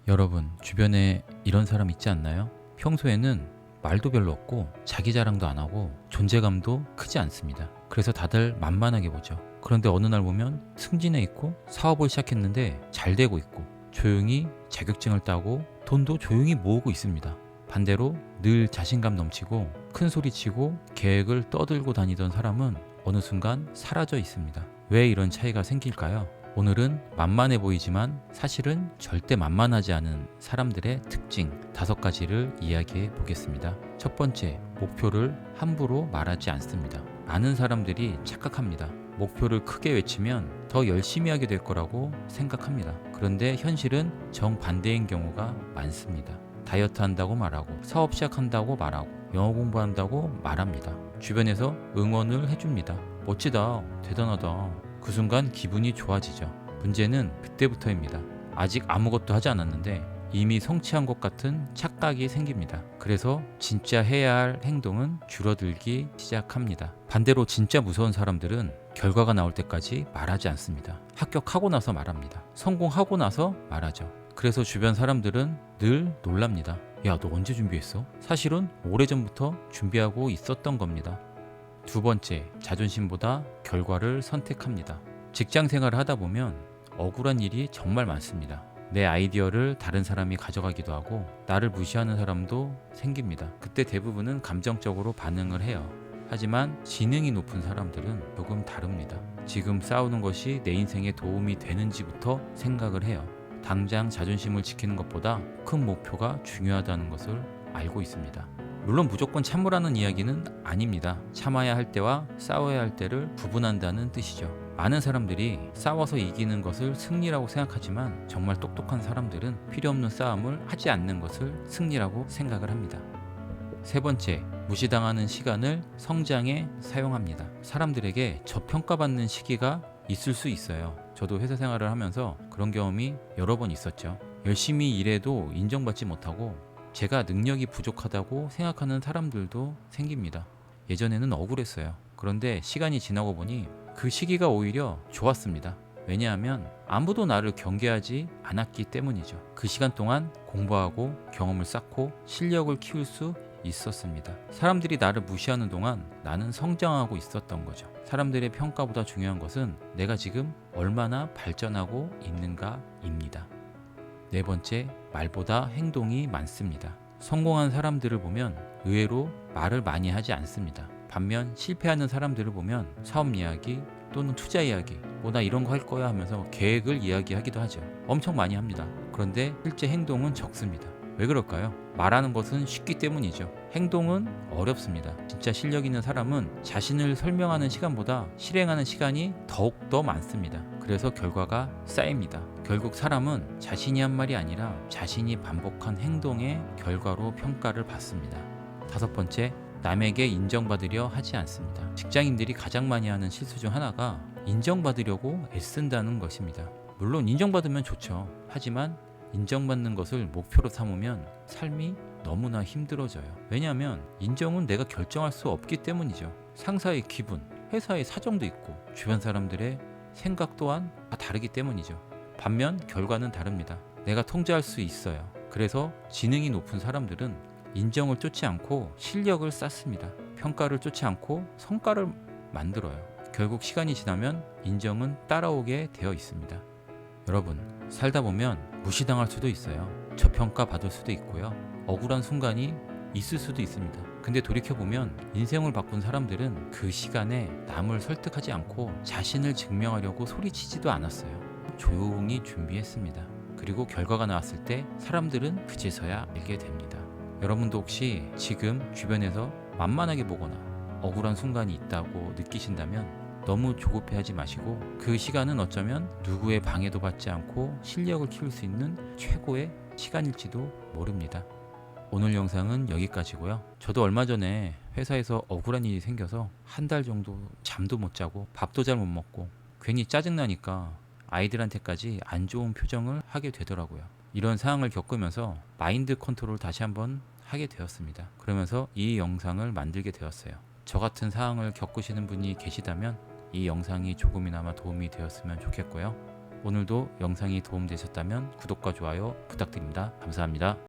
여러분, 주변에 이런 사람 있지 않나요? 평소에는 말도 별로 없고 자기 자랑도 안 하고 존재감도 크지 않습니다. 그래서 다들 만만하게 보죠. 그런데 어느 날 보면 승진해 있고 사업을 시작했는데 잘 되고 있고 조용히 자격증을 따고 돈도 조용히 모으고 있습니다. 반대로 늘 자신감 넘치고 큰 소리치고 계획을 떠들고 다니던 사람은 어느 순간 사라져 있습니다. 왜 이런 차이가 생길까요? 오늘은 만만해 보이지만 사실은 절대 만만하지 않은 사람들의 특징 5가지를 이야기해 보겠습니다. 첫 번째, 목표를 함부로 말하지 않습니다. 많은 사람들이 착각합니다. 목표를 크게 외치면 더 열심히 하게 될 거라고 생각합니다. 그런데 현실은 정반대인 경우가 많습니다. 다이어트 한다고 말하고, 사업 시작한다고 말하고, 영어 공부한다고 말합니다. 주변에서 응원을 해줍니다. 멋지다, 대단하다. 그 순간 기분이 좋아지죠. 문제는 그때부터입니다. 아직 아무것도 하지 않았는데 이미 성취한 것 같은 착각이 생깁니다. 그래서 진짜 해야 할 행동은 줄어들기 시작합니다. 반대로 진짜 무서운 사람들은 결과가 나올 때까지 말하지 않습니다. 합격하고 나서 말합니다. 성공하고 나서 말하죠. 그래서 주변 사람들은 늘 놀랍니다. 야, 너 언제 준비했어? 사실은 오래전부터 준비하고 있었던 겁니다. 두 번째, 자존심보다 결과를 선택합니다. 직장 생활을 하다 보면 억울한 일이 정말 많습니다. 내 아이디어를 다른 사람이 가져가기도 하고 나를 무시하는 사람도 생깁니다. 그때 대부분은 감정적으로 반응을 해요. 하지만 지능이 높은 사람들은 조금 다릅니다. 지금 싸우는 것이 내 인생에 도움이 되는지부터 생각을 해요. 당장 자존심을 지키는 것보다 큰 목표가 중요하다는 것을 알고 있습니다. 물론 무조건 참으라는 이야기는 아닙니다. 참아야 할 때와 싸워야 할 때를 구분한다는 뜻이죠. 많은 사람들이 싸워서 이기는 것을 승리라고 생각하지만 정말 똑똑한 사람들은 필요 없는 싸움을 하지 않는 것을 승리라고 생각을 합니다. 세 번째, 무시당하는 시간을 성장에 사용합니다. 사람들에게 저평가받는 시기가 있을 수 있어요. 저도 회사 생활을 하면서 그런 경험이 여러 번 있었죠. 열심히 일해도 인정받지 못하고 제가 능력이 부족하다고 생각하는 사람들도 생깁니다. 예전에는 억울했어요. 그런데 시간이 지나고 보니 그 시기가 오히려 좋았습니다. 왜냐하면 아무도 나를 경계하지 않았기 때문이죠. 그 시간 동안 공부하고 경험을 쌓고 실력을 키울 수 있었습니다. 사람들이 나를 무시하는 동안 나는 성장하고 있었던 거죠. 사람들의 평가보다 중요한 것은 내가 지금 얼마나 발전하고 있는가입니다. 네 번째, 말보다 행동이 많습니다. 성공한 사람들을 보면 의외로 말을 많이 하지 않습니다. 반면 실패하는 사람들을 보면 사업 이야기 또는 투자 이야기, 나 이런 거 할 거야 하면서 계획을 이야기하기도 하죠. 엄청 많이 합니다. 그런데 실제 행동은 적습니다. 왜 그럴까요? 말하는 것은 쉽기 때문이죠. 행동은 어렵습니다. 진짜 실력 있는 사람은 자신을 설명하는 시간보다 실행하는 시간이 더욱더 많습니다. 그래서 결과가 쌓입니다. 결국 사람은 자신이 한 말이 아니라 자신이 반복한 행동의 결과로 평가를 받습니다. 다섯 번째, 남에게 인정받으려 하지 않습니다. 직장인들이 가장 많이 하는 실수 중 하나가 인정받으려고 애쓴다는 것입니다. 물론 인정받으면 좋죠. 하지만 인정받는 것을 목표로 삼으면 삶이 너무나 힘들어져요. 왜냐하면 인정은 내가 결정할 수 없기 때문이죠. 상사의 기분, 회사의 사정도 있고 주변 사람들의 생각 또한 다 다르기 때문이죠. 반면 결과는 다릅니다. 내가 통제할 수 있어요. 그래서 지능이 높은 사람들은 인정을 쫓지 않고 실력을 쌓습니다. 평가를 쫓지 않고 성과를 만들어요. 결국 시간이 지나면 인정은 따라오게 되어 있습니다. 여러분, 살다 보면 무시당할 수도 있어요. 저평가 받을 수도 있고요. 억울한 순간이 있을 수도 있습니다. 근데 돌이켜보면 인생을 바꾼 사람들은 그 시간에 남을 설득하지 않고 자신을 증명하려고 소리치지도 않았어요. 조용히 준비했습니다. 그리고 결과가 나왔을 때 사람들은 그제서야 알게 됩니다. 여러분도 혹시 지금 주변에서 만만하게 보거나 억울한 순간이 있다고 느끼신다면 너무 조급해하지 마시고 그 시간은 어쩌면 누구의 방해도 받지 않고 실력을 키울 수 있는 최고의 시간일지도 모릅니다. 오늘 영상은 여기까지고요. 저도 얼마 전에 회사에서 억울한 일이 생겨서 한 달 정도 잠도 못 자고 밥도 잘 못 먹고 괜히 짜증나니까 아이들한테까지 안 좋은 표정을 하게 되더라고요. 이런 상황을 겪으면서 마인드 컨트롤 다시 한번 하게 되었습니다. 그러면서 이 영상을 만들게 되었어요. 저 같은 상황을 겪으시는 분이 계시다면 이 영상이 조금이나마 도움이 되었으면 좋겠고요. 오늘도 영상이 도움되셨다면 구독과 좋아요 부탁드립니다. 감사합니다.